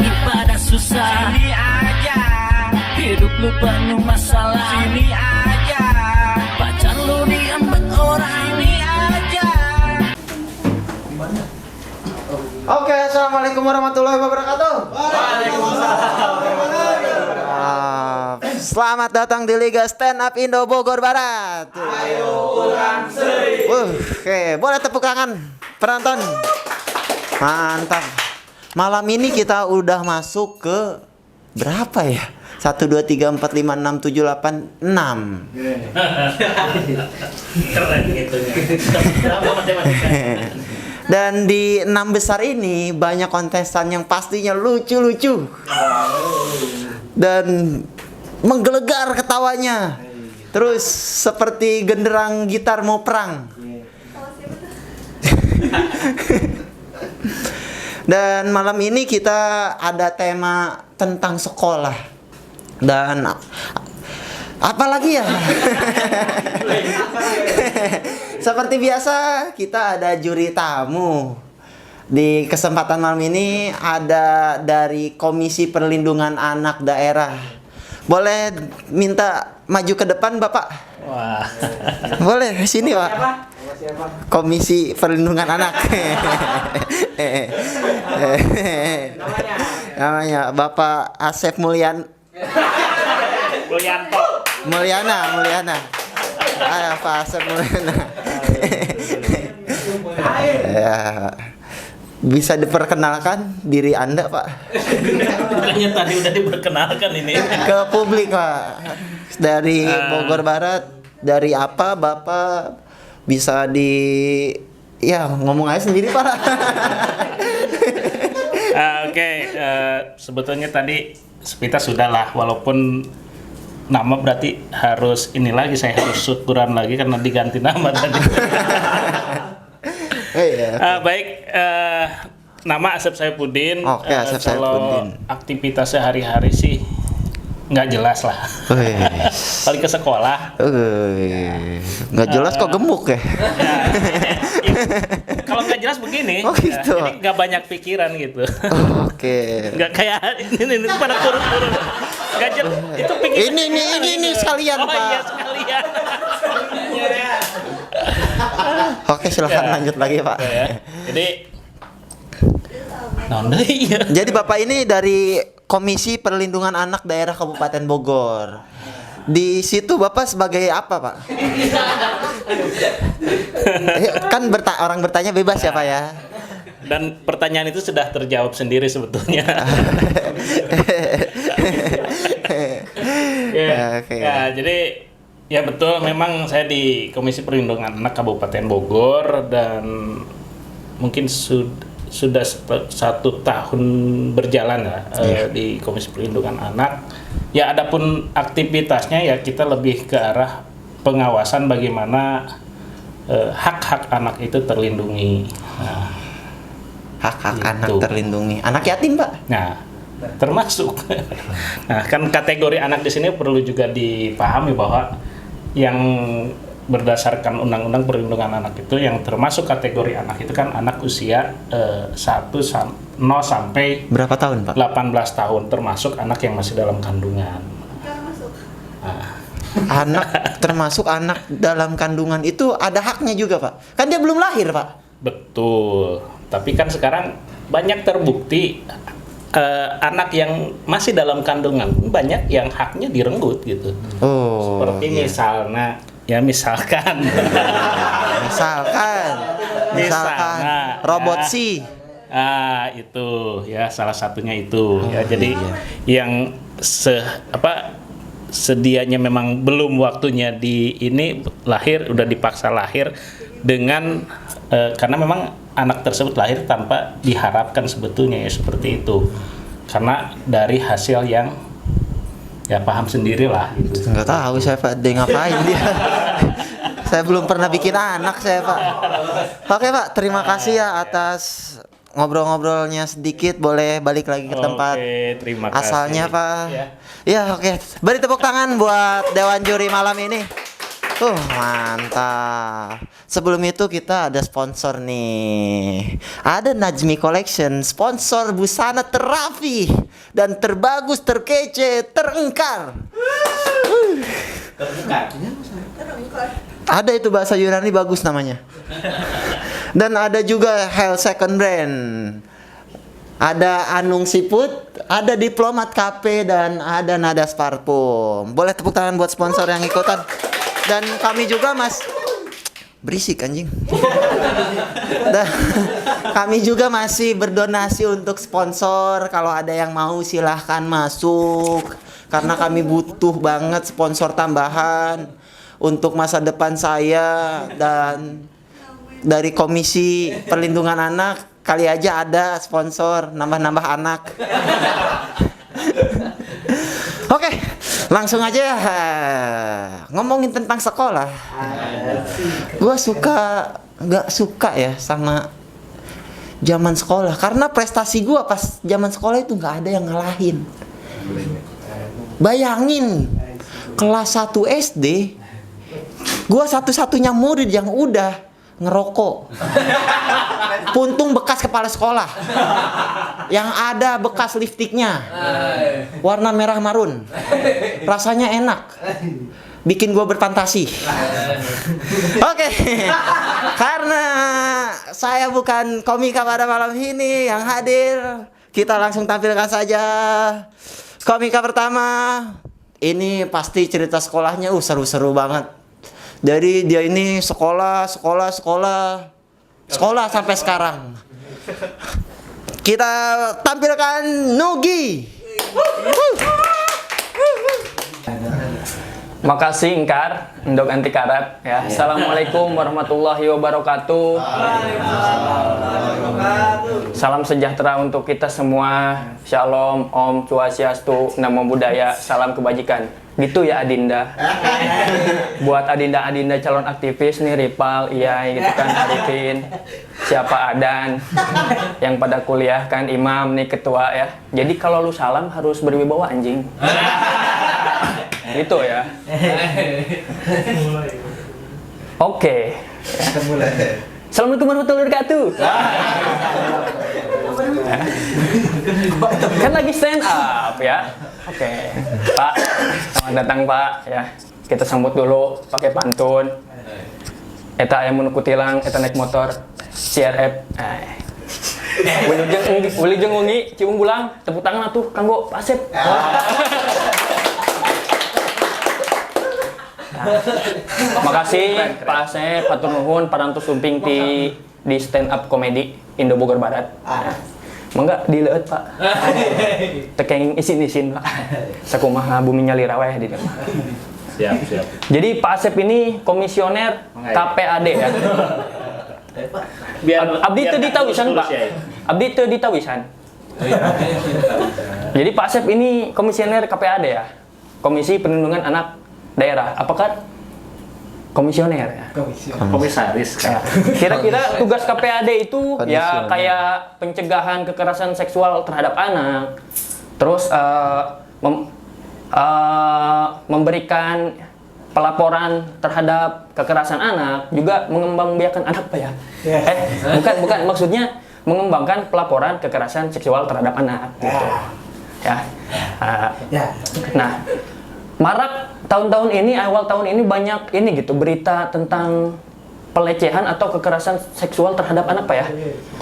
daripada susah. Sini aja. Hidup lu penuh masalah. Sini aja. Pacar lu diambet orang. Sini aja. Oke, assalamualaikum warahmatullahi wabarakatuh. Selamat datang di Liga Stand Up Indo Bogor Barat. Ayo pulang seri. Oke, boleh tepuk tangan penonton. Mantap. Malam ini kita udah masuk ke berapa ya? 1, 2, 3, 4, 5, 6, 7, 8, 6. Keren gitu ya. Dan di 6 besar ini banyak kontestan yang pastinya lucu-lucu dan menggelegar ketawanya. Terus seperti genderang gitar mau perang. Dan malam ini kita ada tema tentang sekolah. Dan apalagi ya? Seperti biasa kita ada juri tamu. Di kesempatan malam ini ada dari Komisi Perlindungan Anak Daerah. Boleh minta maju ke depan, Bapak? Wah. Boleh sini, Pak. Komisi Perlindungan Anak. Namanya Bapak Asep Mulyanto. Mulyana. Ayo Pak Asep Mulyana. Ya. Bisa diperkenalkan diri Anda, Pak? Bukannya tadi udah diperkenalkan ini. Ke publik, Pak. Dari Bogor Barat, dari apa Bapak bisa ya ngomong aja sendiri, Pak. Oke, sebetulnya tadi kita sudah lah, walaupun nama berarti harus ini lagi, saya harus syukuran lagi karena diganti nama tadi. Baik, nama Asep Saifuddin. Oke, Asep Saifuddin. Kalau aktivitas sehari-hari sih nggak jelas lah. Paling ke sekolah. Nggak jelas kok gemuk ya? Kalau nggak jelas begini, Oh, gitu. jadi nggak banyak pikiran gitu. Oke. Nggak kayak ini pada turun-turun. Nggak jelas. Itu pikiran. Ini sekalian, Oh, Pak. iya sekalian. Oke, silahkan lanjut lagi, Pak. Ya. Jadi, iya. Jadi Bapak ini dari Komisi Perlindungan Anak Daerah Kabupaten Bogor. Di situ Bapak sebagai apa, Pak? Kan orang bertanya bebas ya, Pak ya. Dan pertanyaan itu sudah terjawab sendiri sebetulnya. Oke. Ya, jadi ya betul, memang saya di Komisi Perlindungan Anak Kabupaten Bogor dan mungkin sudah 1 tahun berjalan ya, di Komisi Perlindungan Anak. Ya, adapun aktivitasnya ya kita lebih ke arah pengawasan bagaimana hak-hak anak itu terlindungi. Nah, Hak-hak gitu. anak terlindungi. Anak yatim, Pak? Nah, termasuk. Nah, kan kategori anak di sini perlu juga dipahami bahwa yang berdasarkan Undang-Undang Perlindungan Anak itu yang termasuk kategori anak itu kan anak usia 0 sampai Berapa tahun, Pak? 18 tahun, termasuk anak yang masih dalam kandungan. Anak termasuk anak dalam kandungan itu ada haknya juga, Pak. Kan dia belum lahir, Pak. Betul. Tapi kan sekarang banyak terbukti anak yang masih dalam kandungan banyak yang haknya direnggut gitu. Oh. Seperti Iya. misalkan Misalkan robot ya. sih. Itu ya salah satunya itu ya. Jadi yang sedianya memang belum waktunya udah dipaksa lahir dengan karena memang anak tersebut lahir tanpa diharapkan sebetulnya ya, seperti itu. Karena dari hasil yang ya paham sendirilah gitu. Nggak tahu saya, Pak, dia ngapain dia. Saya belum pernah bikin anak saya, Pak. Oke, Pak, terima kasih ya atas ngobrol-ngobrolnya sedikit. Boleh balik lagi ke tempat terima kasih. asalnya, Pak. Ya. Ya, oke. Beri tepuk tangan buat Dewan Juri malam ini. Mantap. Sebelum itu kita ada sponsor nih. Ada Najmi Collection, sponsor busana terapi dan terbagus, terkece, terengkar. Ada itu bahasa Yunani bagus namanya. Dan ada juga Hell Second Brand. Ada Anung Siput, ada Diplomat KP, dan ada Nadas Parfum. Boleh tepuk tangan buat sponsor yang ikutan. Dan kami juga berisik anjing. Dan kami juga masih berdonasi untuk sponsor. Kalau ada yang mau silahkan masuk. Karena kami butuh banget sponsor tambahan untuk masa depan saya. Dan dari Komisi Perlindungan Anak, kali aja ada sponsor nambah-nambah anak. Oke, langsung aja ya. Ngomongin tentang sekolah. Gua nggak suka ya sama zaman sekolah, karena prestasi gua pas zaman sekolah itu nggak ada yang ngalahin. Bayangin, kelas 1 SD, gua satu-satunya murid yang udah ngerokok. Puntung bekas kepala sekolah. Yang ada bekas lipstiknya. Warna merah marun. Rasanya enak. Bikin gua berfantasi. Oke. Karena saya bukan komika pada malam ini yang hadir, kita langsung tampilkan saja komika pertama. Ini pasti cerita sekolahnya seru-seru banget. Jadi dia ini sekolah sampai sekarang. Kita tampilkan Nugi. Makasih Ingkar untuk anti karat ya. Assalamualaikum warahmatullahi wabarakatuh. Salam sejahtera untuk kita semua. Shalom, Om Swastiastu, Namo Buddhaya, salam kebajikan. Gitu ya Adinda. Buat Adinda calon aktivis nih, Ripal, Iyai gitu kan, Arifin, siapa Adan yang pada kuliah kan, Imam nih ketua ya. Jadi kalau lu salam harus berwibawa anjing. Gitu ya. Oke. Assalamualaikum warahmatullahi wabarakatuh. Kan lagi stand up ya. Oke. Pak, selamat datang Pak ya. Kita sambut dulu pakai pantun. Eta aya mun kutilang, eta naik motor CRF. Wilujeng ungi cium bulang, tepuk tangan atuh kanggo Pak Asep. Makasih Pak Asep, hatur nuhun parantos sumping di stand up komedi Indo Bogor Barat. Mangga dileut Pak. Tekeng isin Pak. Sakumaha bumi nyalira wae di dieu. Siap. Jadi Pak Asep ini komisioner KPAD ya. Abdi teu ditawisan Pak. Abdi teu ditawisan. Jadi Pak Asep ini komisioner KPAD ya. Komisi Perlindungan Anak Daerah. Apakah komisioner ya? Komisaris kan. Kira-kira tugas KPAD itu ya kayak pencegahan kekerasan seksual terhadap anak, terus memberikan pelaporan terhadap kekerasan anak, juga mengembangbiakan anak Pak ya? Bukan maksudnya mengembangkan pelaporan kekerasan seksual terhadap anak gitu. Ya. Nah, marak tahun-tahun ini, awal tahun ini banyak ini gitu berita tentang pelecehan atau kekerasan seksual terhadap anak Pak ya.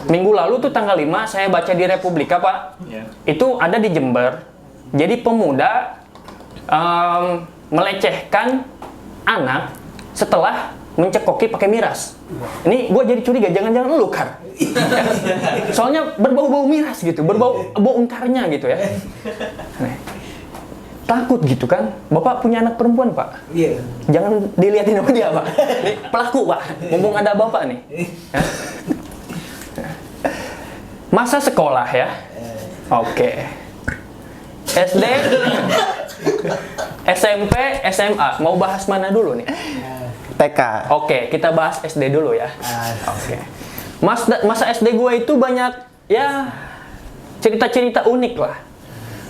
Minggu lalu tuh tanggal 5 saya baca di Republika Pak. Itu ada di Jember. Jadi pemuda melecehkan anak setelah mencekoki pakai miras. Ini gue jadi curiga, jangan-jangan lu Kar. Soalnya berbau-bau miras gitu, berbau engkarnya gitu ya. Takut gitu kan, Bapak punya anak perempuan Pak? Iya. Jangan dilihatin sama dia Pak. Ini pelaku Pak, mumpung ada Bapak nih. Ya. Masa sekolah ya? Oke. SD, SMP, SMA, mau bahas mana dulu nih? TK. Oke, kita bahas SD dulu ya. Oke. Masa SD gue itu banyak ya cerita-cerita unik lah.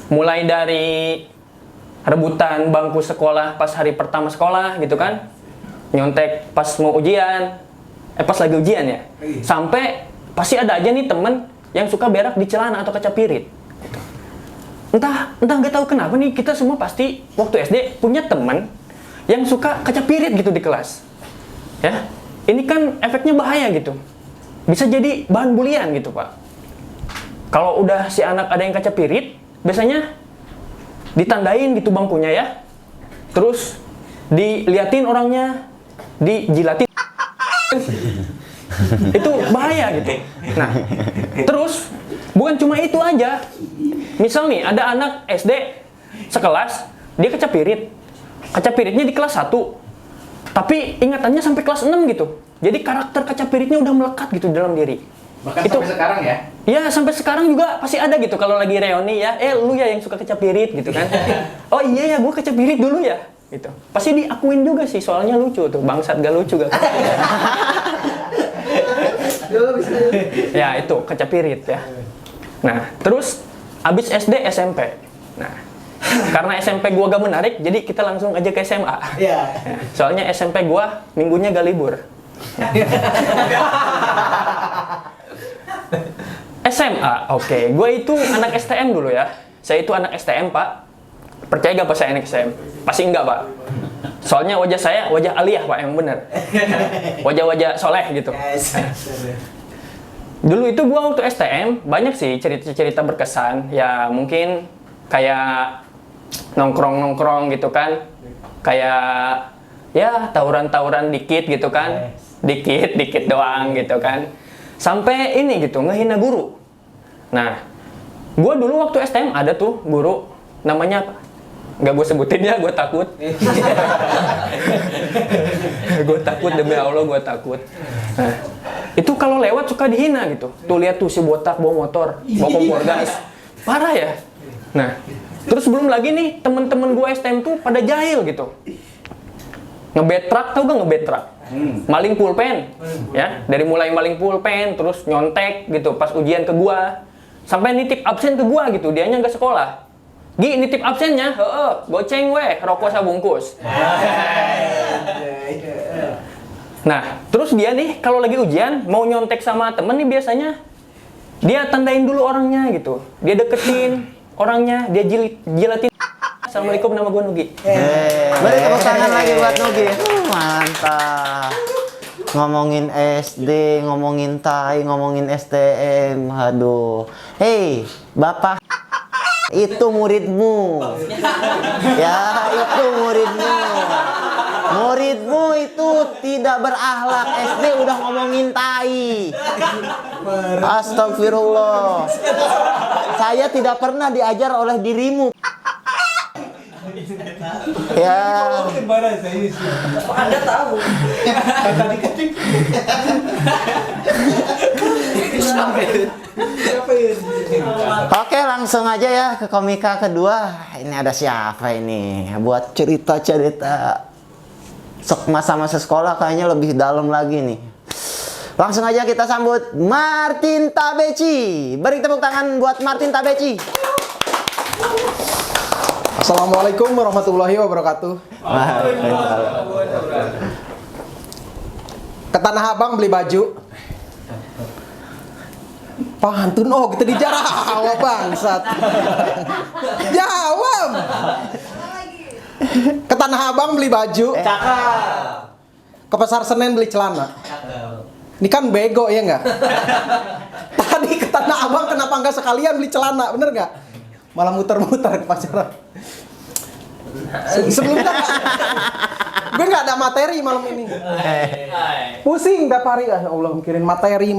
Mulai dari rebutan bangku sekolah pas hari pertama sekolah gitu kan. nyontek pas mau ujian, pas lagi ujian ya. Sampai pasti ada aja nih temen yang suka berak di celana atau kaca pirit. Gitu. Entah nggak tahu kenapa nih kita semua pasti waktu SD punya temen yang suka kaca pirit gitu di kelas. Ya, ini kan efeknya bahaya gitu. Bisa jadi bahan bulian gitu Pak. Kalau udah si anak ada yang kaca pirit, biasanya ditandain gitu bangkunya ya. Terus diliatin orangnya, dijilatin. Itu bahaya gitu. Nah, terus bukan cuma itu aja. Misal nih ada anak SD sekelas, dia kaca pirit. Kaca piritnya di kelas 1. Tapi ingatannya sampai kelas 6 gitu. Jadi karakter kaca piritnya udah melekat gitu dalam diri. Bahkan itu, sampai sekarang ya? Ya, sampai sekarang juga pasti ada gitu kalau lagi reuni ya. Lu ya yang suka kaca pirit gitu kan. Oh iya ya, gua kaca pirit dulu ya. Gitu. Pasti diakuin juga sih, soalnya lucu tuh. Bangsat gak lucu gak? Ya, itu kaca pirit ya. Nah, terus abis SD SMP. Nah, karena SMP gua gak menarik, jadi kita langsung aja ke SMA. Ya, soalnya SMP gua minggunya gak libur. SMA, oke. Gue itu anak STM dulu ya. Saya itu anak STM, Pak. Percaya gak pas saya anak STM? Pasti enggak, Pak. Soalnya wajah saya wajah aliyah, Pak, yang bener. Wajah-wajah soleh gitu. Dulu itu gue waktu STM, banyak sih cerita-cerita berkesan. Ya mungkin kayak nongkrong-nongkrong gitu kan. Kayak ya tawuran-tawuran dikit gitu kan. Dikit doang gitu kan. Sampai ini gitu, ngehina guru. Nah, gue dulu waktu STM ada tuh guru, namanya apa? Nggak gue sebutin ya, gue takut. Gue takut, demi Allah gue takut. Nah, itu kalau lewat suka dihina gitu. Tuh lihat tuh si botak bawa motor, bawa kompor gas. Parah ya? Nah, terus belum lagi nih temen-temen gue STM tuh pada jahil gitu. Ngebetrak, tau gak ngebetrak? Maling pulpen, ya, dari mulai maling pulpen, terus nyontek gitu pas ujian ke gua, sampai nitip absen ke gua gitu, dianya nggak sekolah. Gi, nitip absennya, goceng weh, rokok sabungkus. Nah, terus dia nih kalau lagi ujian mau nyontek sama temen nih biasanya dia tandain dulu orangnya gitu, dia deketin orangnya, dia jilatin. Assalamualaikum, nama gue Nugi. Beri tepuk tangan lagi buat Nugi. Mantap. Ngomongin SD, ngomongin tai, ngomongin STM. Aduh. Hei, Bapak. Itu muridmu. Ya, itu muridmu. Muridmu itu tidak berakhlak. SD udah ngomongin tai. Astagfirullah. Saya tidak pernah diajar oleh dirimu. Ya. Anda tahu. Oke, langsung aja ya ke komika kedua. Ini ada siapa ini? Buat cerita-cerita masa-masa sekolah kayaknya lebih dalam lagi nih. Langsung aja kita sambut Martin Tabeci. Beri tepuk tangan buat Martin Tabeci. Assalamualaikum warahmatullahi wabarakatuh. Ke Tanah Abang beli baju. Pantun kita dijawab bangsat. Jawab. Ke Tanah Abang beli baju. Cakep. Ke Pasar Senen beli celana. Ini kan bego ya nggak? Tadi ke Tanah Abang kenapa nggak sekalian beli celana, bener nggak? Malah muter-muter ke pasaran. Sebelumnya gue nggak ada materi malam ini. Pusing tiap hari, ya Allah, mikirin materi.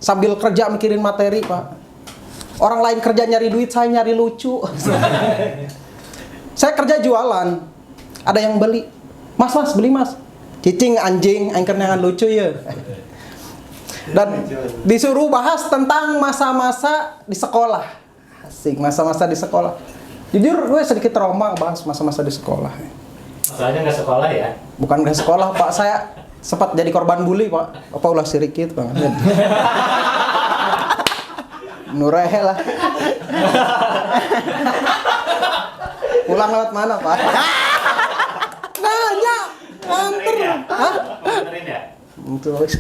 Sambil kerja mikirin materi, Pak. Orang lain kerja nyari duit, saya nyari lucu. Saya kerja jualan. Ada yang beli. Mas, beli mas. Cicing anjing, anchornya kan lucu ya. Dan disuruh bahas tentang masa-masa di sekolah. Asik, masa-masa di sekolah. Jujur gue sedikit trauma bahas masa-masa di sekolah. Soalnya nggak sekolah ya? Bukan nggak sekolah, Pak. Saya sempat jadi korban bully, Pak. Apa ulah sedikit banget. Nurehe lah. Pulang lewat mana, Pak? Nanya. nganter. Hah? Benerin ya? Terus.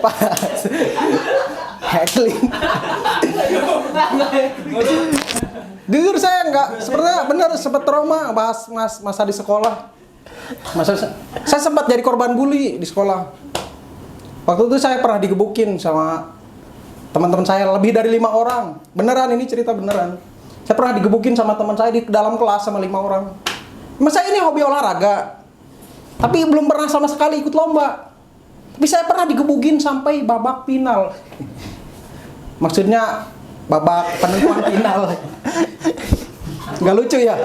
Pas. Heckling. Jujur saya nggak, sebenarnya benar sempat trauma bahas masa di sekolah. Saya sempat jadi korban bully di sekolah. Waktu itu saya pernah digebukin sama teman-teman saya lebih dari 5 orang. Beneran, ini cerita beneran. Saya pernah digebukin sama teman saya di dalam kelas sama 5 orang. Mas saya ini hobi olahraga, tapi belum pernah sama sekali ikut lomba. Tapi saya pernah digebukin sampai babak final. Maksudnya babak penentuan final. Nggak lucu ya?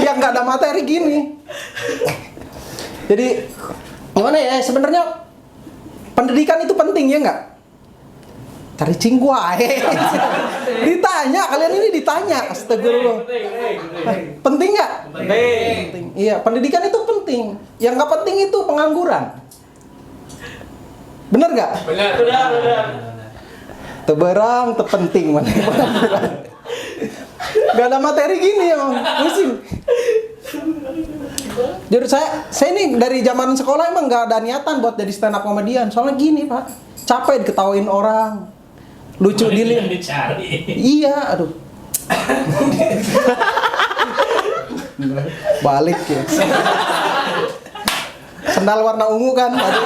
Ya nggak ada materi gini. Jadi gimana ya? Sebenarnya pendidikan itu penting ya nggak? Cari cingguai. Ditanya, kalian ini ditanya. Astagfirullah. Penting nggak? Penting. Iya, pendidikan itu penting. Yang nggak penting itu pengangguran. Bener nggak? Benar. Teberang, terpenting mana? Gak ada materi gini emang, pusing. Jadi saya ini dari zaman sekolah emang gak ada niatan buat jadi stand up komedian. Soalnya gini Pak, capek diketawain orang, lucu Yang dili. dicari. Iya, aduh. Balik ya. Sendal warna ungu kan, aduh.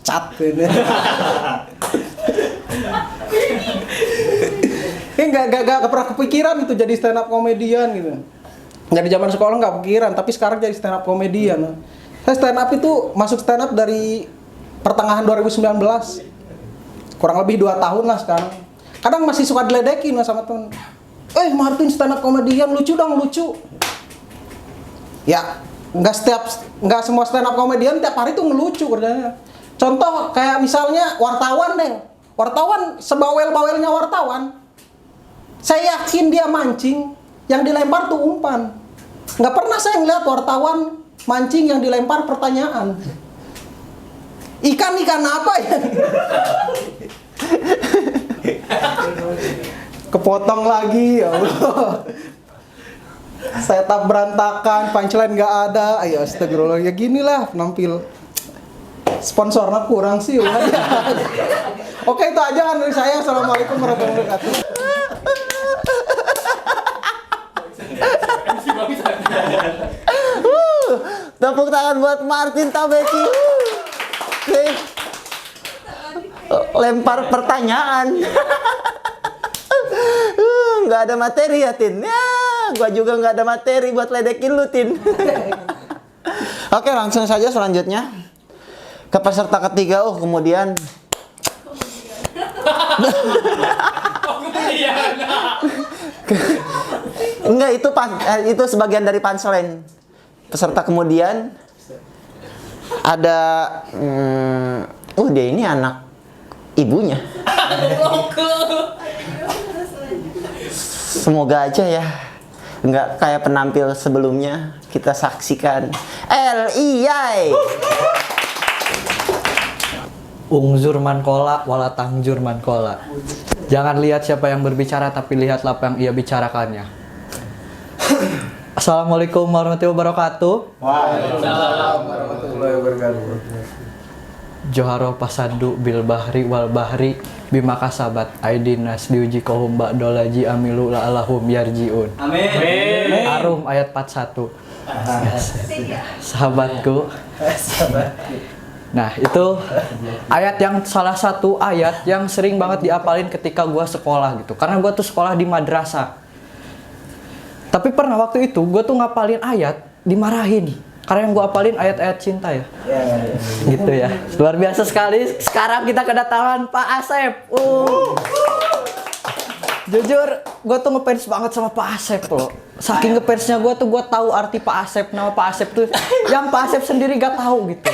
Cat ini. Gak pernah kepikiran itu jadi stand up komedian gitu. Dari zaman sekolah nggak kepikiran, tapi sekarang jadi stand up komedian. Saya stand up itu masuk stand up dari pertengahan 2019. Kurang lebih 2 tahun lah sekarang. Kadang masih suka diledekin sama temen. Martin stand up komedian, lucu dong, lucu. Ya, nggak semua stand up komedian tiap hari tuh ngelucu kerjanya. Contoh kayak misalnya wartawan deh. Wartawan sebawel-bawelnya wartawan. Saya yakin dia mancing, yang dilempar tuh umpan. Nggak pernah saya ngeliat wartawan mancing yang dilempar pertanyaan. Ikan apa ya? Kepotong lagi, ya Allah. Setup berantakan, punchline nggak ada. Ayo astagfirullah, ya ginilah penampil. Sponsornya kurang sih. Oke, itu aja kan dari saya. Assalamualaikum warahmatullahi wabarakatuh. Tepuk tangan buat Martin Tabeki. Lempar pertanyaan. Nggak ada materi ya, Tin. Ya, gua juga nggak ada materi buat ledekin lu, Tin. Oke, langsung saja selanjutnya ke peserta ketiga. Kemudian enggak, itu sebagian dari punchline. Peserta kemudian ada dia ini anak ibunya. Semoga aja ya nggak kayak penampil sebelumnya. Kita saksikan L.I.Y. Ungzur man kola, wala tangjur man kola. Jangan lihat siapa yang berbicara, tapi lihatlah apa yang ia bicarakannya. Assalamualaikum warahmatullahi wabarakatuh. Waalaikumsalam warahmatullahi wabarakatuh. Joharo pasandu bil bahri wal bahri bima kasabat aidinas diuji kohum ba'dolaji amilu la'alahum yarjiun. Amin. Arum ayat 41. Sahabatku. Nah, itu ayat yang salah satu ayat yang sering banget diapalin ketika gua sekolah gitu. Karena gua tuh sekolah di madrasah. Tapi pernah waktu itu gua tuh ngapalin ayat dimarahin. Karena yang gua apalin ayat-ayat cinta ya. Gitu ya. Luar biasa sekali. Sekarang kita kedatangan Pak Asep. Jujur, gue tuh ngefans banget sama Pak Asep loh. Saking ngefansnya gue tuh, gue tahu arti Pak Asep. Nama Pak Asep tuh yang Pak Asep sendiri gak tahu gitu.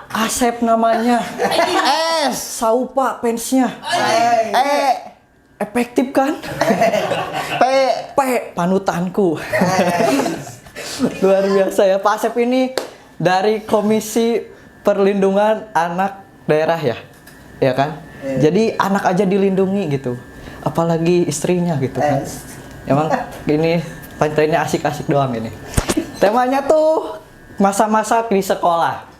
Asep namanya. Saupa fansnya. Efektif kan? P panutanku. Luar biasa ya. Pak Asep ini dari Komisi Perlindungan Anak Daerah ya. Ya kan? Jadi anak aja dilindungi gitu, apalagi istrinya gitu kan. Emang ini punchline-nya asik-asik doang ini. Temanya tuh masa-masa di sekolah.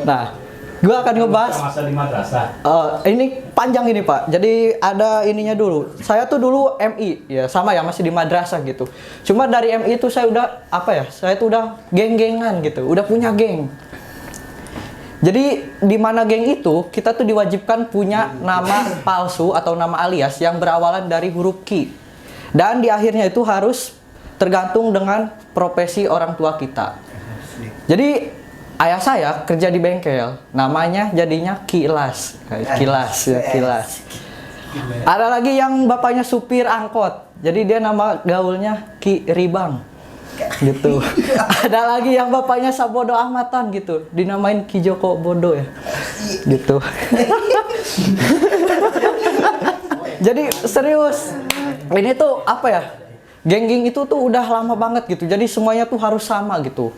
Nah, gue akan ngebahas Masa di madrasah. ini panjang ini Pak. Jadi ada ininya dulu. Saya tuh dulu MI, ya sama ya masih di madrasah gitu. Cuma dari MI itu saya udah apa ya? Saya tuh udah geng-gengan gitu, udah punya geng. Jadi di mana geng itu kita tuh diwajibkan punya nama palsu atau nama alias yang berawalan dari huruf Q. Dan di akhirnya itu harus tergantung dengan profesi orang tua kita. Jadi ayah saya kerja di bengkel, namanya jadinya Kilas. Kilas ya, Kilas. Ada lagi yang bapaknya supir angkot, jadi dia nama gaulnya Ki Ribang. Gitu. Ada lagi yang bapaknya Sabodo Ahmatan gitu, dinamain Ki Joko Bodo ya. Gitu. Jadi serius. Ini tuh apa ya? Geng-geng itu tuh udah lama banget gitu. Jadi semuanya tuh harus sama gitu.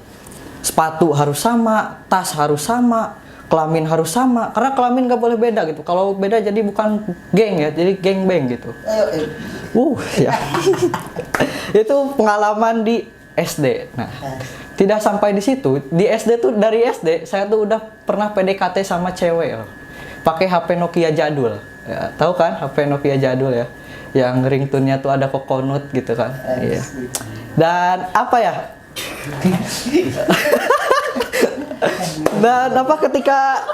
Sepatu harus sama, tas harus sama, kelamin harus sama. Karena kelamin gak boleh beda gitu. Kalau beda jadi bukan geng ya, jadi geng beng gitu. Ya. Itu pengalaman di SD. Nah, tidak sampai di situ. Di SD tuh dari SD saya tuh udah pernah PDKT sama cewek loh. Pakai HP Nokia jadul. Ya, tahu kan HP Nokia jadul ya? Yang ringtone-nya tuh ada kokonut gitu kan. Iya. Dan apa ya? Dan apa ketika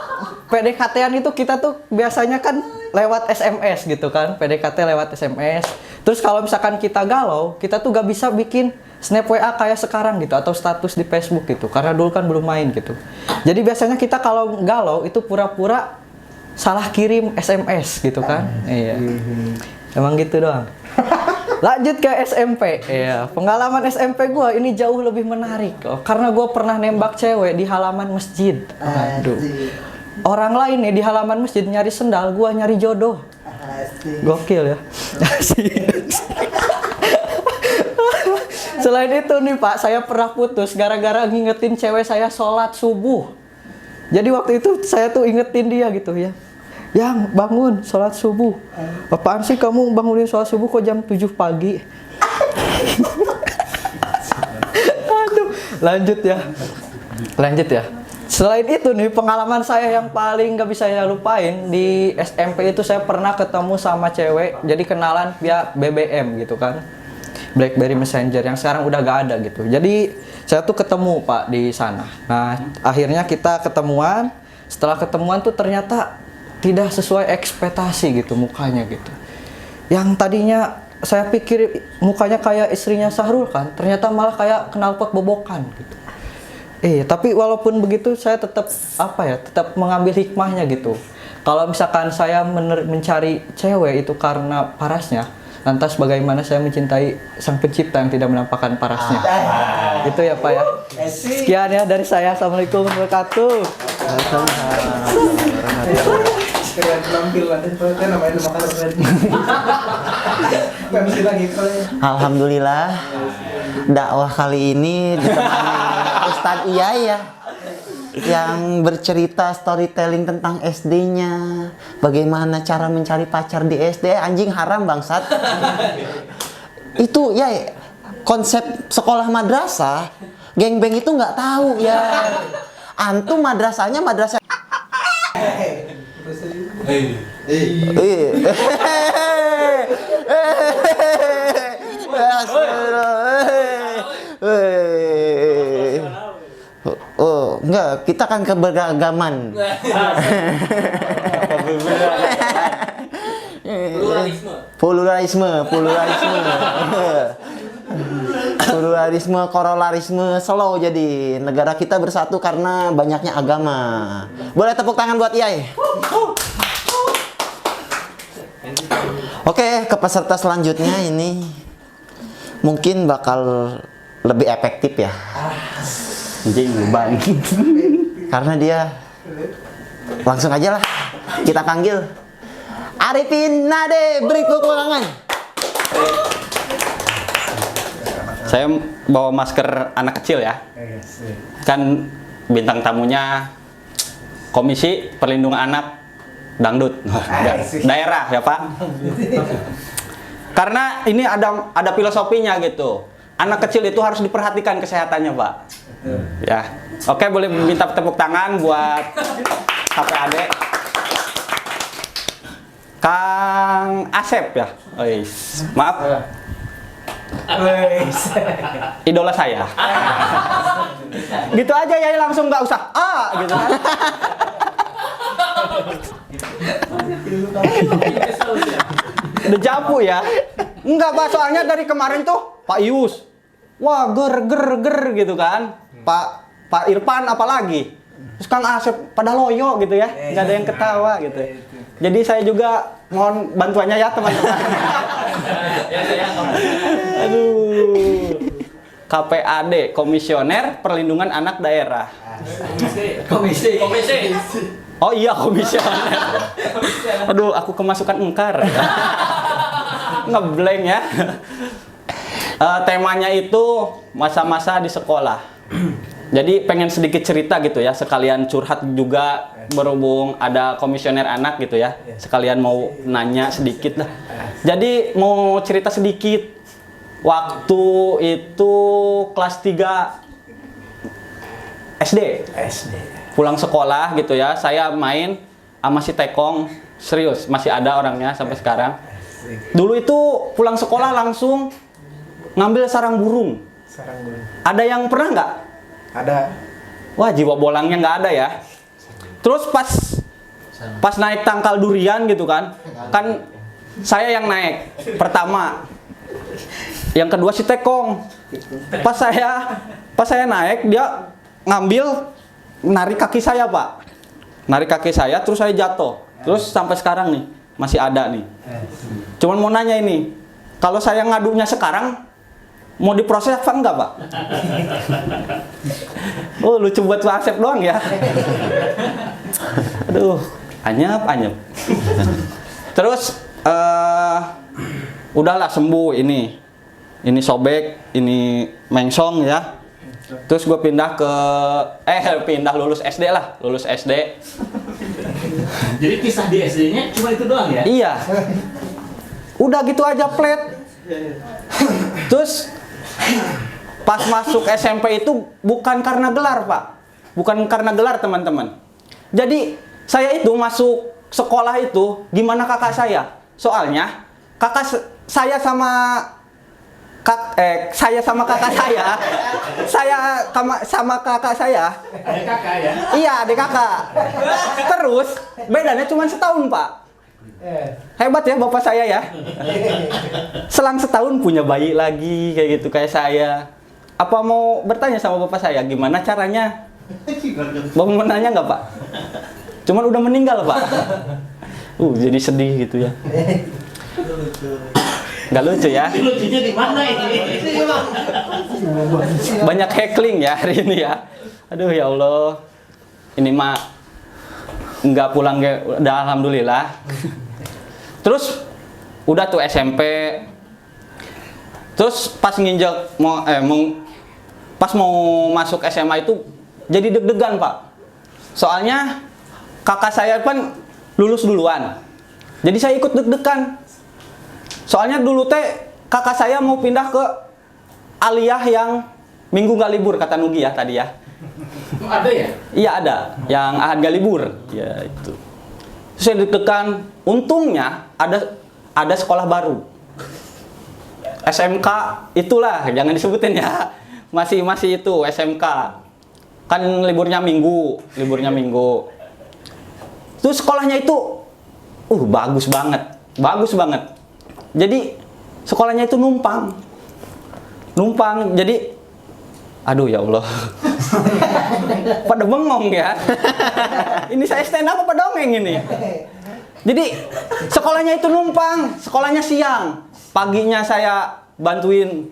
PDKT-an itu kita tuh biasanya kan lewat SMS gitu kan, PDKT lewat SMS. Terus kalau misalkan kita galau, kita tuh gak bisa bikin snap WA kayak sekarang gitu atau status di Facebook gitu, karena dulu kan belum main gitu. Jadi biasanya kita kalau galau itu pura-pura salah kirim SMS gitu kan. Iya. Emang gitu doang. Lanjut ke SMP. Iya, pengalaman SMP gua ini jauh lebih menarik loh, karena gua pernah nembak cewek di halaman masjid. Aduh. Orang lain nih di halaman masjid nyari sendal, gua nyari jodoh. Gokil ya. Selain itu nih Pak, saya pernah putus gara-gara ngingetin cewek saya sholat subuh. Jadi waktu itu saya tuh ingetin dia gitu ya. Yang bangun sholat subuh. Apaan sih kamu bangunin sholat subuh kok jam 7 pagi? Aduh, lanjut ya. Selain itu nih, pengalaman saya yang paling gak bisa saya lupain di SMP itu saya pernah ketemu sama cewek, jadi kenalan via BBM gitu kan, BlackBerry Messenger yang sekarang udah gak ada gitu. Jadi saya tuh ketemu Pak di sana. Nah akhirnya kita ketemuan. Setelah ketemuan tuh ternyata tidak sesuai ekspektasi gitu mukanya gitu. Yang tadinya saya pikir mukanya kayak istrinya Sahrul kan, ternyata malah kayak knalpot bobokan gitu. Tapi walaupun begitu saya tetap tetap mengambil hikmahnya gitu. Kalau misalkan saya mencari cewek itu karena parasnya, lantas bagaimana saya mencintai sang pencipta yang tidak menampakkan parasnya. Gitu ya Pak ya. Sekian ya dari saya. Assalamualaikum warahmatullahi wabarakatuh. Keren penampilan itu namanya makan Alhamdulillah, dakwah kali ini ditemani Ustadz Iya ya, yang bercerita storytelling tentang SD-nya, bagaimana cara mencari pacar di SD. Anjing haram bangsat. Itu ya konsep sekolah madrasah, geng-beng itu nggak tahu ya. Antum madrasahnya madrasah. Oh, enggak, kita kan keberagaman. Pluralisme, korolarisme slow. Jadi negara kita bersatu karena banyaknya agama. Boleh tepuk tangan buat Iyai. Oke, ke peserta selanjutnya ini mungkin bakal lebih efektif ya. Anjing beban. Karena dia langsung aja lah kita panggil Arifin Nade, beri tepuk tangan. Saya bawa masker anak kecil ya. Kan bintang tamunya Komisi Perlindungan Anak Dangdut. Daerah ya Pak. Karena ini ada filosofinya gitu. anak kecil itu harus diperhatikan kesehatannya, Pak. Ya. Oke, boleh minta tepuk tangan buat KPAD. Kang Asep ya. Ois. Maaf. Idola saya. Gitu aja ya, langsung nggak usah gitu kan. Udah japu ya. Enggak, Pak, soalnya dari kemarin tuh Pak Ius. Wah, ger gitu kan. Pak Irfan apalagi. Terus Kang Asep pada loyo gitu ya. Enggak ada yang ketawa gitu. Jadi saya juga mohon bantuannya ya, teman-teman. Aduh. KPAD, Komisioner Perlindungan Anak Daerah. Komisi. Oh iya, komisioner. Aduh, aku kemasukan engkar. Ngeblank ya. Temanya itu masa-masa di sekolah. Jadi pengen sedikit cerita gitu ya, sekalian curhat juga berhubung ada komisioner anak gitu ya. Sekalian mau nanya sedikit lah. Jadi mau cerita sedikit. Waktu itu kelas 3 SD. Pulang sekolah gitu ya, saya main sama si Tekong, serius masih ada orangnya sampai sekarang. Dulu itu pulang sekolah langsung ngambil sarang burung. Ada yang pernah nggak? Ada. Wah, jiwa bolangnya nggak ada ya. Terus pas naik tangkal durian gitu kan saya yang naik pertama, yang kedua si Tekong. Pas saya naik, dia ngambil narik kaki saya, Pak. Narik kaki saya, terus saya jatuh. Terus sampai sekarang nih masih ada nih. Cuman mau nanya ini, kalau saya ngadunya sekarang mau diproses apa enggak, Pak? Oh, lucu buat Pak Asep doang ya. Aduh, anyep. Terus udahlah sembuh ini sobek, ini mengsong ya. Terus gue pindah lulus SD lah, lulus SD. Jadi kisah di SD-nya cuma itu doang ya? Iya. Udah gitu aja plet. Terus pas masuk SMP itu bukan karena gelar, Pak. Bukan karena gelar, teman-teman. Jadi saya itu masuk sekolah itu gimana kakak saya? Soalnya saya sama kakak saya. Saya sama kakak saya. Ada kakak ya? Iya, adik kakak. Terus bedanya cuma setahun, Pak. Hebat ya bapak saya ya. Selang setahun punya bayi lagi kayak gitu kayak saya. Apa mau bertanya sama bapak saya gimana caranya? Bapak mau nanya nggak, Pak? Cuman udah meninggal, Pak. Jadi sedih gitu ya. Nggak lucu ya? Lucunya di mana ini? Banyak heckling ya hari ini ya. Aduh ya Allah. Ini mah nggak pulang udah alhamdulillah. Terus udah tuh SMP. Terus pas nginjek pas mau masuk SMA itu jadi deg-degan, Pak. Soalnya kakak saya kan lulus duluan. Jadi saya ikut deg-degan. Soalnya dulu kakak saya mau pindah ke aliyah yang minggu nggak libur kata Nugi ya tadi ya. Ada ya? Iya ada, yang ahad nggak libur. Ya itu. Terus saya deg-degan. Untungnya ada sekolah baru. SMK itulah, jangan disebutin ya. Masih itu SMK. Kan liburnya minggu. Terus sekolahnya itu bagus banget. Jadi sekolahnya itu numpang. Jadi aduh ya Allah. Pada bengong ya. Ini saya stand up apa dongeng ini? Jadi sekolahnya itu numpang, sekolahnya siang. Paginya saya bantuin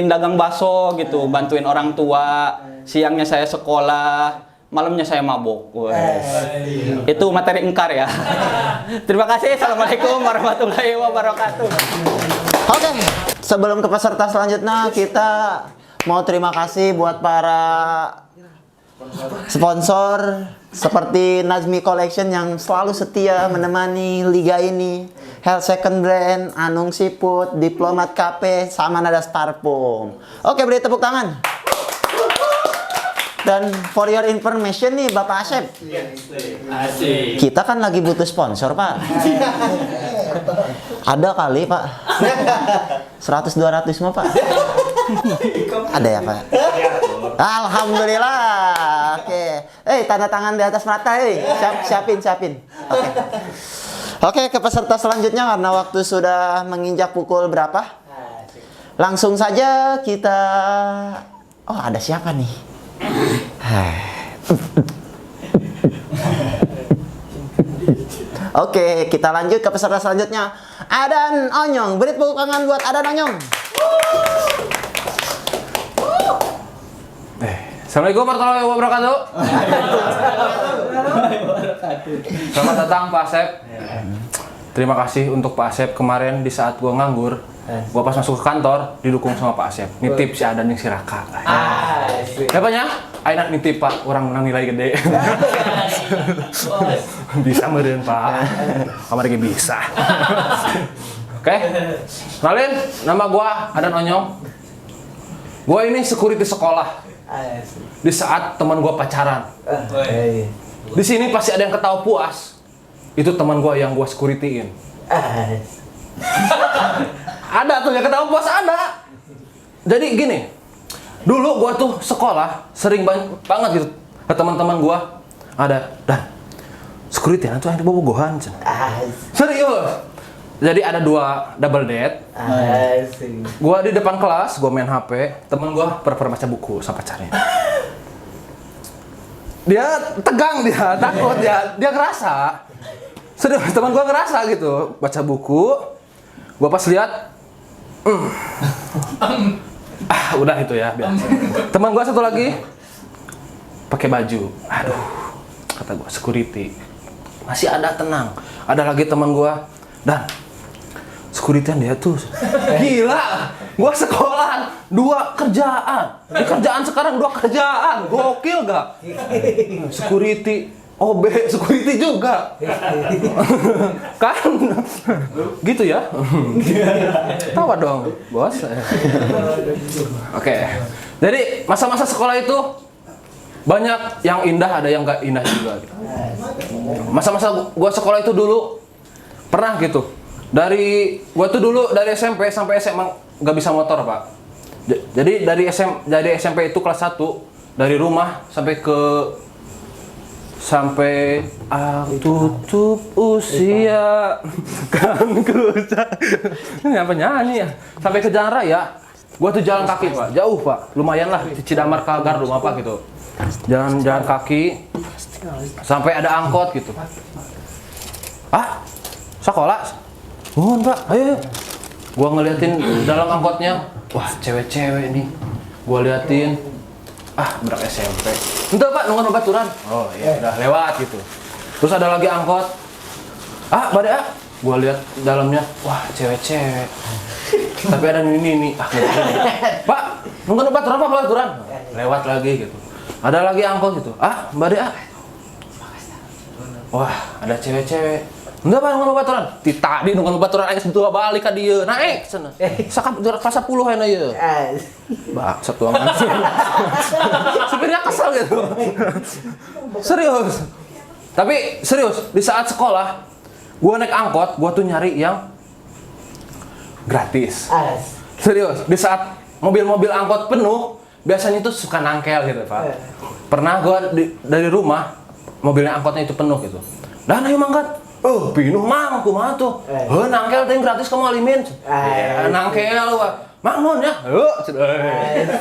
dagang bakso gitu, bantuin orang tua. Siangnya saya sekolah, malamnya saya mabok. Itu materi engkar ya. Terima kasih. Assalamualaikum warahmatullahi wabarakatuh. Oke, sebelum ke peserta selanjutnya kita mau terima kasih buat para sponsor seperti Nazmi Collection yang selalu setia menemani liga ini, Health Second Brand, Anung Siput, Diplomat Cafe, sama Nada Parfum. Oke, beri tepuk tangan. Dan for your information nih Bapak Asep, kita kan lagi butuh sponsor Pak. Ada kali Pak, 100-200 mah Pak. Ada ya Pak? Alhamdulillah. Oke. Tanda tangan di atas mata. Siapin. Oke. Oke, ke peserta selanjutnya karena waktu sudah menginjak pukul berapa? Langsung saja kita. Oh, ada siapa nih? Oke, kita lanjut ke peserta selanjutnya. Adan Onyong. Beri tepuk tangan buat Adan Onyong. Assalamualaikum warahmatullahi wabarakatuh. Selamat datang Pak Asep. Terima kasih untuk Pak Asep kemarin di saat gua nganggur. Gua pas masuk ke kantor didukung sama Pak Asep. Nitip si Adan yang si Raka. Siapanya? Aina nitip Pak, orang menang nilai gede. Bisa meureun Pak. Kamar ge bisa. Oke. Kenalin, nama gua Adan Onyong. Gua ini security sekolah. Di saat teman gua pacaran. Di sini pasti ada yang ketawa puas. Itu teman gua yang gua securityin. Ada tuh yang ketawa puas, ada. Jadi gini, dulu gua tuh sekolah sering banget gitu ke teman-teman gua ada dan security itu yang bobogohan. Serius. Jadi ada 2 double date. Gua di depan kelas, gua main HP, temen gua pura-pura baca buku sama pacarnya. Dia tegang, dia takut, dia ngerasa. Serius, teman gua ngerasa gitu, baca buku. Gua pas lihat, udah itu ya biasa. Teman gua satu lagi pakai baju. Aduh, kata gua security. Masih ada tenang. Ada lagi teman gua dan sekuritian dia tuh gila. Gua sekolah 2 kerjaan. Di kerjaan sekarang 2 kerjaan. Gokil gak? Security, OB, security juga. Kan? Gitu ya? Tawa dong, bos. Oke. Jadi masa-masa sekolah itu banyak yang indah, ada yang gak indah juga. Masa-masa gua sekolah itu dulu pernah gitu. Gua tuh dulu dari SMP sampai SMA nggak bisa motor Pak. Jadi dari SMP itu kelas 1 dari rumah sampai tutup usia kan ini apa nyanyi ya sampai ke jalan raya. Gua tuh jalan kaki Pak, jauh Pak, lumayan lah di Cidamar ke Gardung apa gitu. Jalan kaki sampai ada angkot gitu. Sekolah? Mohon Pak, ayo. Gua ngeliatin dalam angkotnya, wah cewek-cewek nih. Gua liatin, budak SMP. Entah Pak, nunggu baturan. Oh iya, udah lewat gitu. Terus ada lagi angkot. Badai. Gua lihat dalamnya, wah cewek-cewek. Tapi ada ini. Pak, nunggu baturan apa baturan? Lewat lagi gitu. Ada lagi angkot gitu. Badai. Wah, ada cewek-cewek. Enggak Pak, nunggu baturan. Tadi nunggu baturan aja sentuh balik ka dieu. Naik cenah. Sakap juara kelas 10 ayeuna ieu. Bangsat tuangan. Supirnya kesel gitu. Serius. Tapi serius, di saat sekolah gua naik angkot, gua tuh nyari yang gratis. Serius, di saat mobil-mobil angkot penuh, biasanya tuh suka nangkel gitu, Pak. Pernah gua dari rumah, mobilnya angkotnya itu penuh gitu. Dan ayo mangkat. Pinuh mang kumaha tuh. Nangkel teh gratis kamu alimin. Nangkel Pak. Mang non ya.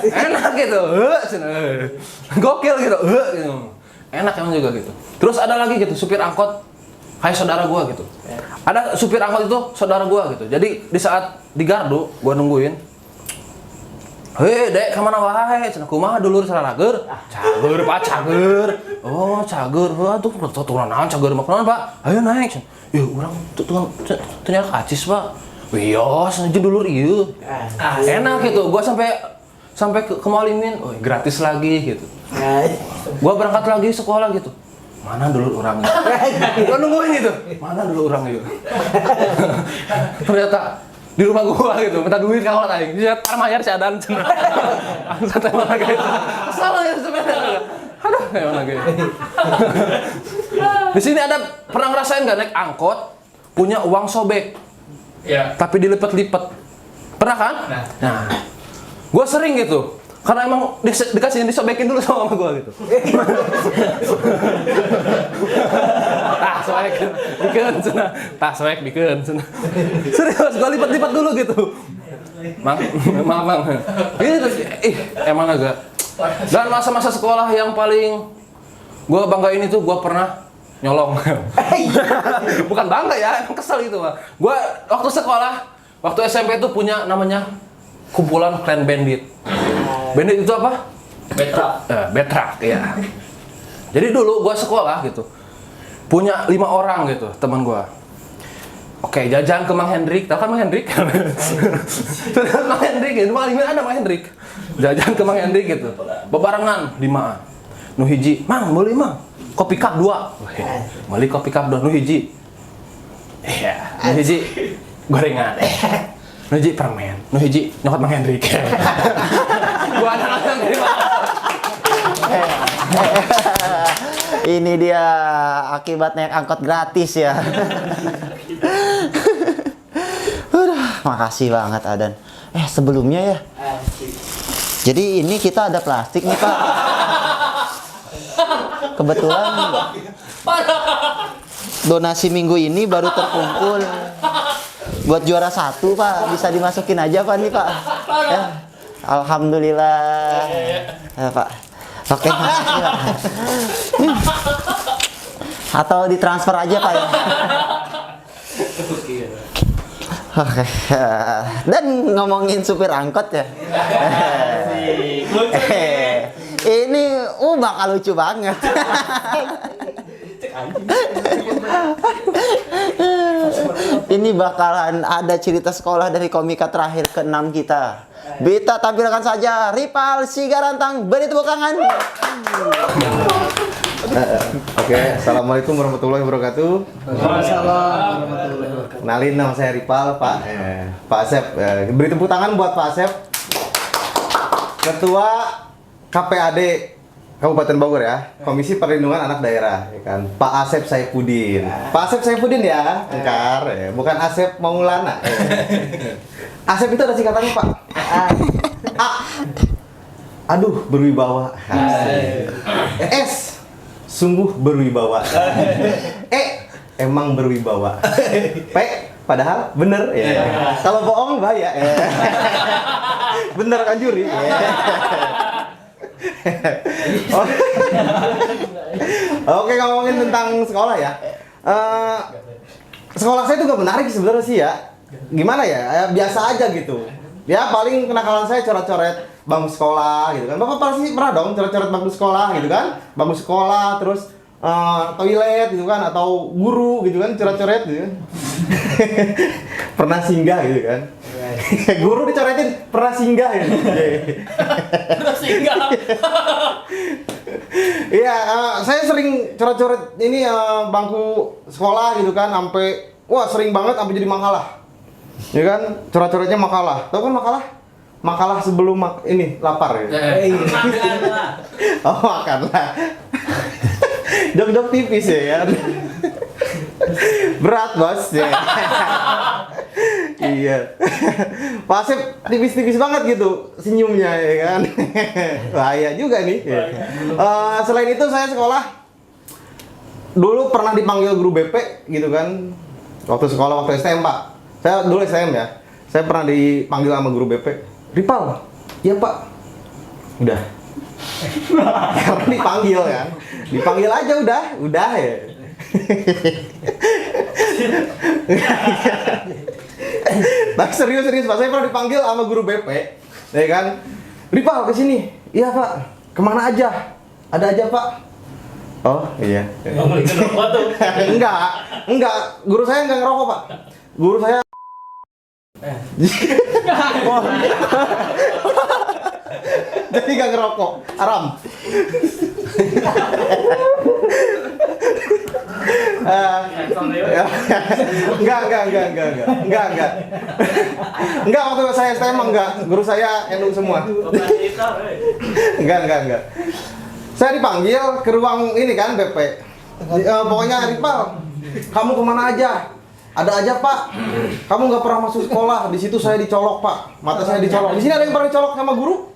Enak gitu. Gokil gitu. Enak emang juga gitu. Terus ada lagi gitu supir angkot kayak saudara gua gitu. Ada supir angkot itu saudara gua gitu. Jadi di saat di gardu gua nungguin. Hei, Dek, kemana wae? Cenah kumaha dulur sararager? Cager, Pak, cager. Oh, cager. Wah, tuh turun naon cager mah naon, Pak? Ayo naik. Ya, urang tukang ternyata kacis, Pak. Wios, aja dulur ieu. Enak gitu. Gua sampai sampai ke Mualimin, oh gratis lagi gitu. Gua berangkat lagi sekolah gitu. Mana dulu orangnya? Gua nungguin itu. Mana dulu orangnya? Ternyata di rumah gua gitu, minta duit kawan aing. Dia parmayar si Adan cenah. Angsat emang lagi. Salah ya sebenarnya. Aduh, emang lagi. Di sini ada pernah ngerasain nggak naik angkot punya uang sobek? Ya. Tapi dilipat-lipat. Pernah kan? Nah. Gua sering gitu. Karena emang dikasih disobekin dulu sama gua gitu. Tah, soek dikeun cenah. Tah, soek dikeun cenah. Serius, gua lipat-lipat dulu gitu. Mang. Gitu. Emang agak. Dan masa-masa sekolah yang paling gua banggain itu gua pernah nyolong. Bukan bangga ya, emang kesel gitu, Pak. Gua waktu sekolah, waktu SMP itu punya namanya kumpulan Clan Bandit. Bandit itu apa? Betrak, ya. Jadi dulu gua sekolah gitu, punya 5 orang gitu, teman gua. Oke, jajan ke Mang Hendrik, tahu kan Mang Hendrik? Terus Mang Hendrik, itu ada Mang Hendrik. Jajan ke Mang Hendrik gitu, bebarengan 5. Nu hiji, Mang, beli Mang, kopi cup 2. Beli kopi cup 2, nu hiji. Iya, nu hiji gorengan. Nu hiji permen, nu hiji nyokot Mang Hendrik. Gua anak-anak dari mana? Ini dia akibat naik angkot gratis ya. Makasih banget Adan. Sebelumnya ya. Jadi ini kita ada plastik nih Pak. Kebetulan donasi minggu ini baru terkumpul. Buat juara 1 Pak, bisa dimasukin aja Pak nih Pak. Ya. Alhamdulillah. Ya, Pak. Oke, makasih Pak. Atau ditransfer aja Pak ya. Oke. Dan ngomongin supir angkot ya. Ini bakal lucu banget. Ini bakalan ada cerita sekolah dari komika terakhir ke-6 kita. Kita tampilkan saja Ripal Sigarantang, beri tepuk tangan. Oke, assalamualaikum warahmatullahi wabarakatuh. Waalaikumsalam warahmatullahi wabarakatuh. Kenalin, nama saya Ripal, Pak Asep. Beri tepuk tangan buat Pak Asep, Ketua KPAD Kabupaten Bogor ya, Komisi Perlindungan Anak Daerah, ya kan? Pak Asep Saifuddin. Pak Asep Saifuddin ya, engkar, ya. Bukan Asep Maulana. Ya. Asep itu ada singkatannya Pak. Aduh, berwibawa. S, sungguh berwibawa. Emang berwibawa. P, padahal bener ya. Kalau bohong bahaya. Bener kan juri? Oke, ngomongin tentang sekolah ya. Sekolah saya juga menarik sebenarnya sih ya. Gimana ya? Biasa aja gitu. Ya paling kenakalan saya coret-coret bangku sekolah gitu kan. Bapak pasti pernah dong coret-coret bangku sekolah gitu kan? Bangku sekolah terus toilet gitu kan, atau guru gitu kan, coret-coret gitu kan. Pernah singgah gitu kan. Guru dicoretin pernah singgah gitu. Pernah singgah. Iya, saya sering coret-coret ini bangku sekolah gitu kan, sampai wah sering banget sampai jadi makalah. Ya kan, coret-coretnya makalah. Tahu kan makalah? Makalah sebelum ini lapar ya. Oh, makanlah. Jok-jok tipis ya kan. Berat bos ya. Iya. Pak Asep tipis-tipis banget gitu senyumnya ya kan. Bahaya juga nih. Selain itu saya sekolah dulu pernah dipanggil guru BP gitu kan. Waktu sekolah waktu STM Pak. Saya dulu STM ya. Saya pernah dipanggil sama guru BP. Ripal. Iya Pak. Udah. Karena dipanggil kan. Dipanggil aja udah ya. Tapi serius Pak, saya pernah dipanggil sama guru BP, ya kan? Ripal kesini. Iya Pak. Kemana aja? Ada aja Pak. Oh iya. Enggak. Guru saya enggak ngerokok Pak. Guru saya. Jadi gak ngerokok, haram. Enggak, waktu saya STM enggak. Guru saya NU semua. Enggak. Saya dipanggil ke ruang ini kan BP. Pokoknya Ripal, kamu kemana aja? Ada aja Pak. Kamu nggak pernah masuk sekolah. Di situ saya dicolok Pak. Mata saya dicolok. Di sini ada yang pernah dicolok sama guru?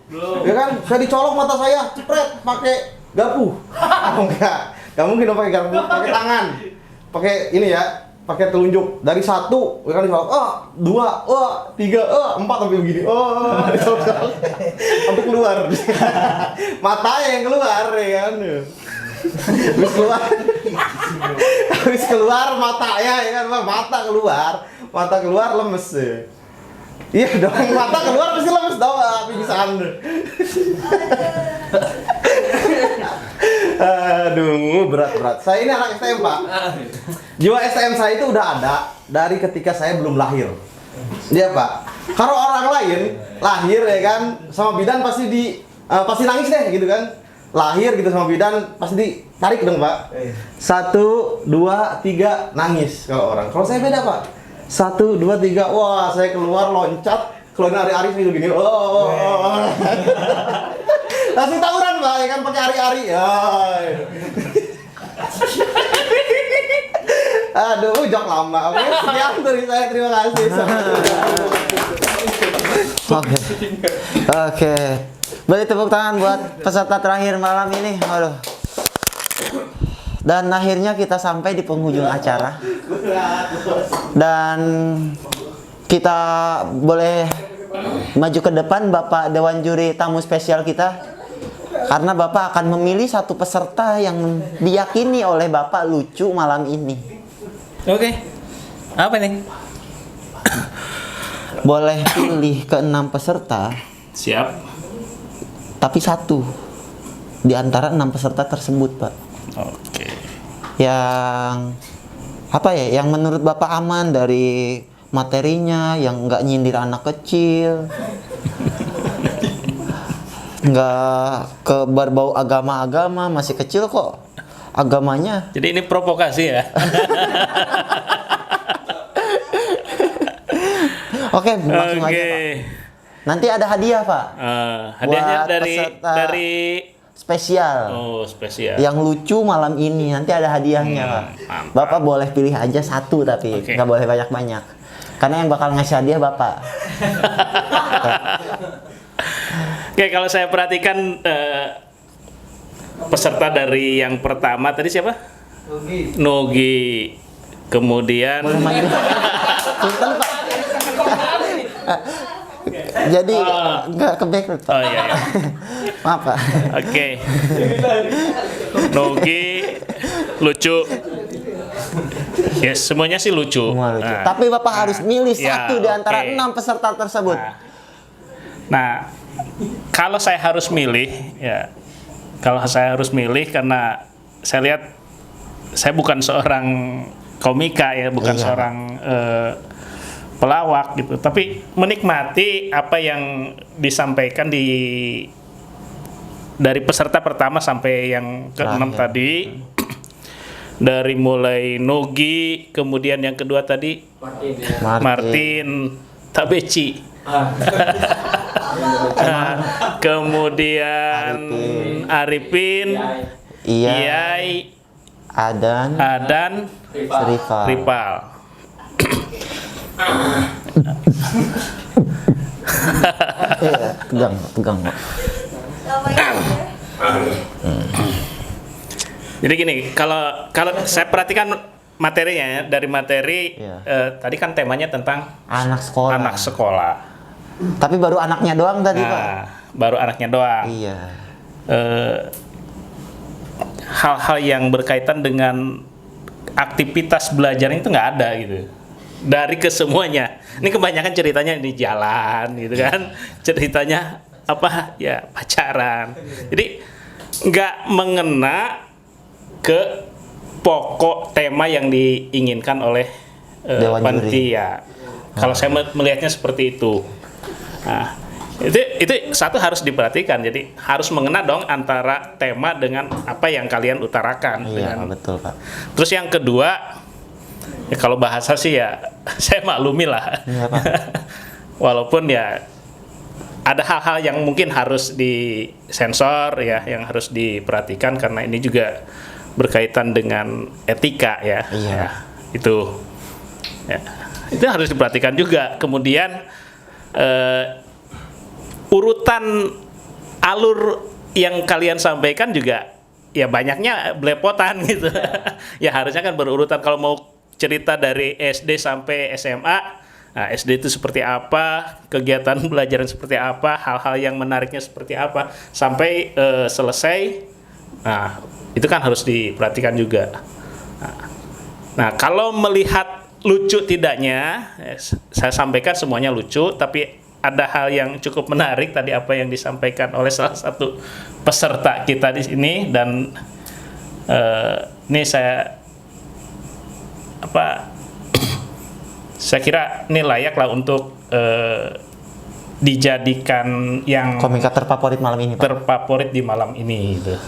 Ya kan? Saya dicolok mata saya, cepret, pakai garpu. Oh, enggak. Gak mungkin dong pakai garpu, pakai tangan. Pakai ini ya, pakai telunjuk. Dari 1, ya kan dicolok. 2, 3, 4 sampai begini. Dicolok. Sampai keluar. Matanya yang keluar ya kan. Habis keluar matanya ya kan, mata keluar lemes ya. Iya dong, mata keluar pasti lemes dong, pingsan. Aduh, berat. Saya ini anak STM Pak. Jiwa STM saya itu udah ada dari ketika saya belum lahir. Dia Pak. Kalau orang lain lahir ya kan, sama bidan pasti nangis deh gitu kan. Lahir gitu sama bidan pasti ditarik dong Pak. 1, 2, 3 nangis kalau orang. Kalau saya beda Pak. 1, 2, 3 wah saya keluar loncat, keluar ari-ari saya gini. Langsung tawuran Pak, ya kan pakai ari-ari. Aduh, jok lama. Oke, sekian dari saya. Terima kasih. Oke. Beri tepuk tangan buat peserta terakhir malam ini. Aduh. Dan akhirnya kita sampai di penghujung acara. Dan kita boleh maju ke depan Bapak Dewan Juri tamu spesial kita. Karena Bapak akan memilih satu peserta yang diyakini oleh Bapak lucu malam ini. Oke. Apa nih? Boleh pilih ke-6 peserta. Siap. Tapi 1 di antara 6 peserta tersebut, Pak. Oke. Yang apa ya? Yang menurut Bapak aman dari materinya, yang nggak nyindir anak kecil, nggak berbau agama-agama, masih kecil kok agamanya. Jadi ini provokasi ya. Oke, langsung aja Pak. Nanti ada hadiah Pak. Hadiahnya Buat dari spesial. Oh, spesial. Yang lucu malam ini nanti ada hadiahnya Pak. Mantap. Bapak boleh pilih aja 1 tapi Oke. nggak boleh banyak-banyak. Karena yang bakal ngasih hadiah Bapak. Oke, kalau saya perhatikan peserta dari yang pertama tadi siapa? Nogi. Kemudian Boleh maju. Punten, Pak. Jadi nggak ke background Pak. Oh iya. Maaf Pak. Oke. Nogi lucu. Yes, semuanya sih lucu. Semua lucu. Nah, Tapi Bapak harus milih ya, 1 di antara oke. 6 peserta tersebut. Nah, kalau saya harus milih, ya, karena saya lihat saya bukan seorang komika ya, bukan Iya. seorang pelawak gitu, tapi menikmati apa yang disampaikan dari peserta pertama sampai yang ke-6 Terakhir. tadi. Dari mulai Nogi, kemudian yang kedua tadi Martin Tabeci. Kemudian Arifin, Iya. Iyai, Adan, Rifal. Ripal. Tegang Pak. Jadi gini, kalau saya perhatikan materinya ya, dari materi Iya. tadi kan temanya tentang Anak sekolah. anak sekolah. Tapi baru anaknya doang tadi Pak. Nah, baru anaknya doang. Iya. Hal-hal yang berkaitan dengan aktivitas belajar itu nggak ada gitu dari kesemuanya. Ini kebanyakan ceritanya di jalan gitu kan, ceritanya apa ya, pacaran. Jadi nggak mengena ke pokok tema yang diinginkan oleh Dewan panitia. juri. Kalau saya melihatnya seperti itu. Nah, Itu satu harus diperhatikan. Jadi harus mengena dong antara tema dengan apa yang kalian utarakan. Iya, betul, Pak. Terus yang kedua, ya kalau bahasa sih ya saya maklumi lah. Iya, Pak. Walaupun ya ada hal-hal yang mungkin harus disensor ya, yang harus diperhatikan karena ini juga berkaitan dengan etika ya. Iya. Ya, itu harus diperhatikan juga. Kemudian urutan alur yang kalian sampaikan juga ya banyaknya belepotan gitu. Ya harusnya kan berurutan. Kalau mau cerita dari SD sampai SMA, nah, SD itu seperti apa, kegiatan belajaran seperti apa, hal-hal yang menariknya seperti apa, sampai selesai. Nah, itu kan harus diperhatikan juga. Nah, kalau melihat lucu tidaknya, saya sampaikan semuanya lucu, tapi ada hal yang cukup menarik tadi apa yang disampaikan oleh salah satu peserta kita di sini, dan ini saya kira ini layak lah untuk dijadikan yang Komika terfavorit malam ini, Pak. terfavorit di malam ini gitu.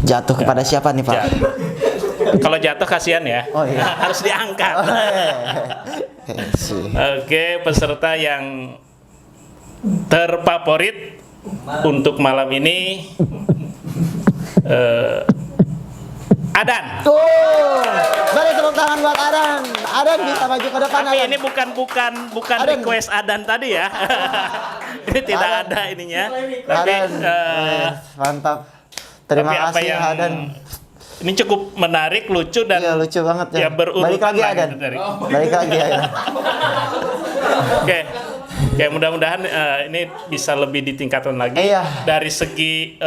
Jatuh kepada siapa nih, Pak? Kalau jatuh kasihan ya. Oh, iya. Harus diangkat. Sih. Oke, peserta yang terfavorit untuk malam ini Adan. Beri tepuk tangan buat Adan. Adan bisa maju ke depan. Tapi Adan. ini bukan Adan. request Adan tadi ya. Ini tidak Adan. ada ininya. Tapi Adan. Mantap. Terima tapi apa kasih yang Adan. ini cukup menarik, lucu dan Iya, lucu banget ya. ya berurutan Balik lagi lah Adan. gitu dari- Balik lagi Adan. Oke, mudah-mudahan ini bisa lebih ditingkatkan lagi Iya. dari segi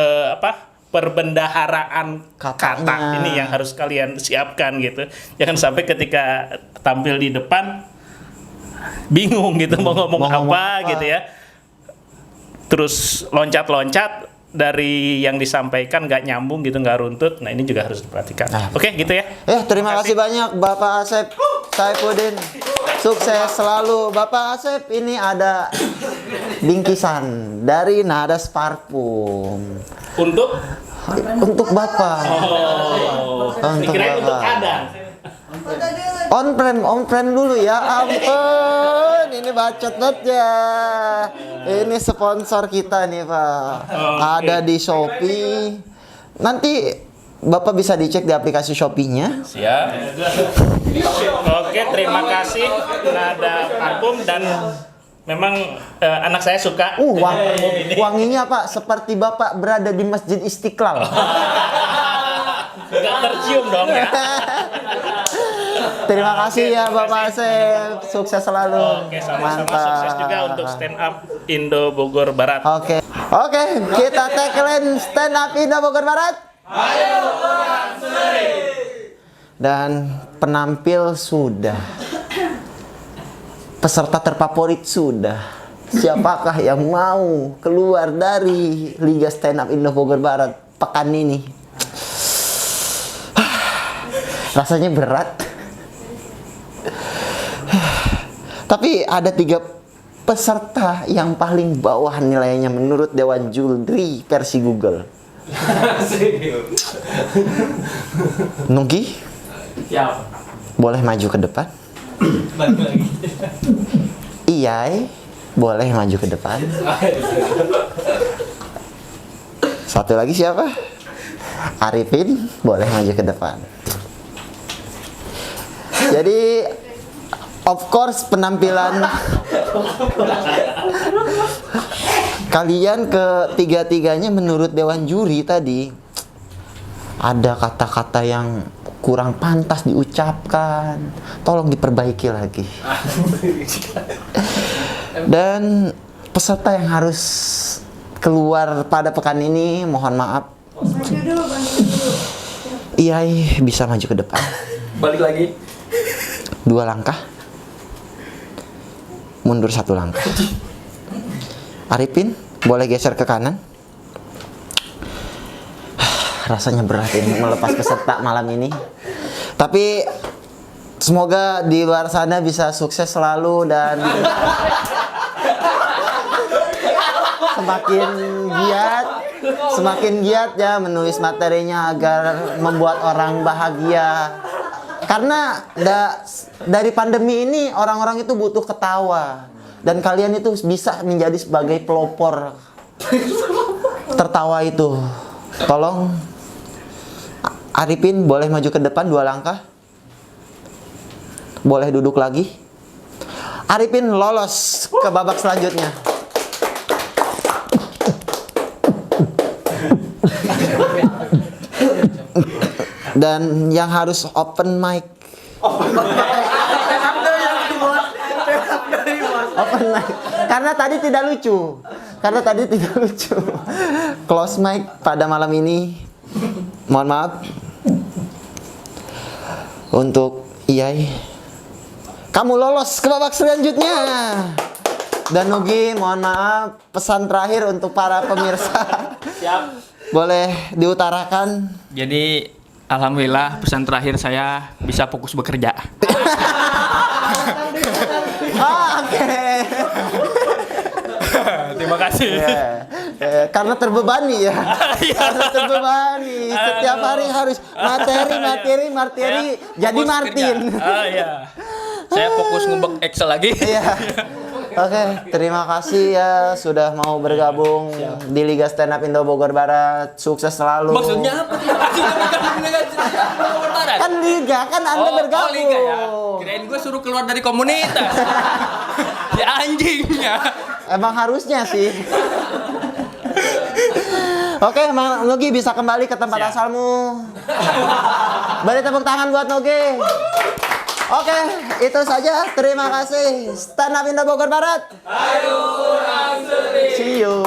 perbendaharaan Katanya. kata ini yang harus kalian siapkan gitu. Jangan sampai ketika tampil di depan bingung gitu mau ngomong apa gitu ya. Terus loncat-loncat dari yang disampaikan nggak nyambung gitu, nggak runtut. Nah, ini juga harus diperhatikan. Nah. Oke, gitu ya. Terima kasih banyak Bapak Asep Saifuddin. Sukses selalu Bapak Asep. Ini ada bingkisan dari Nadas Parfum untuk Bapak. Untuk Dikirain untuk Bapak. Adan. On prem dulu ya ampun, ini bacot banget ya. Ini sponsor kita nih Pak. Ada di Shopee. Nanti Bapak bisa dicek di aplikasi Shopee-nya. Siap. Oke, terima kasih Nada Parfum, dan memang anak saya suka Wanginya Pak seperti Bapak berada di Masjid Istiqlal. nggak tercium dong ya. Terima kasih ya Bapak Asep. Sukses selalu. Oke, sama-sama sukses juga untuk stand up Indo Bogor Barat. Oke, kita tagline stand up Indo Bogor Barat. Ayo orang Seri. Dan penampil sudah. Peserta terfavorit sudah. Siapakah yang mau keluar dari Liga Stand Up Indo Bogor Barat pekan ini? Rasanya berat. Tapi ada 3 peserta yang paling bawah nilainya menurut Dewan Juri versi Google. Nungki? Siap. Boleh maju ke depan? Balik lagi. Iyai, boleh maju ke depan? Satu lagi siapa? Arifin, boleh maju ke depan. Jadi, of course penampilan kalian ketiga-tiganya menurut Dewan Juri tadi ada kata-kata yang kurang pantas diucapkan. Tolong diperbaiki lagi. Dan peserta yang harus keluar pada pekan ini, mohon maaf. Iyai bisa maju ke depan. Balik lagi. 2 langkah. Mundur 1 langkah. Arifin, boleh geser ke kanan. Rasanya berat ini melepas peserta malam ini. Tapi semoga di luar sana bisa sukses selalu dan semakin giat ya menulis materinya agar membuat orang bahagia. Karena dari pandemi ini orang-orang itu butuh ketawa, dan kalian itu bisa menjadi sebagai pelopor tertawa itu. Tolong Arifin boleh maju ke depan 2 langkah. Boleh duduk lagi. Arifin lolos ke babak selanjutnya. Dan yang harus open mic. Open mic. Karena tadi tidak lucu. Close mic pada malam ini. Mohon maaf. Untuk Iyai, kamu lolos ke babak selanjutnya. Dan Nugi, mohon maaf, pesan terakhir untuk para pemirsa. Siap. Boleh diutarakan? Jadi alhamdulillah pesan terakhir saya bisa fokus bekerja. Oke. Terima kasih. Karena terbebani ya. Karena terbebani. Setiap hari harus materi. Jadi Martin. Iya. Saya fokus ngubek Excel lagi. Iya. Oke, terima kasih ya sudah mau bergabung di Liga Stand Up Indo Bogor Barat. Sukses selalu. Maksudnya apa? Kan Liga, kan Anda bergabung. Oh, Liga ya. Kirain gue suruh keluar dari komunitas. Ya anjingnya. Emang harusnya sih. Oke, Mang Nugi bisa kembali ke tempat asalmu. Beri tepuk tangan buat Nugi. Oke, itu saja. Terima kasih. Stand Up Indo Bogor Barat. Ayo, See you.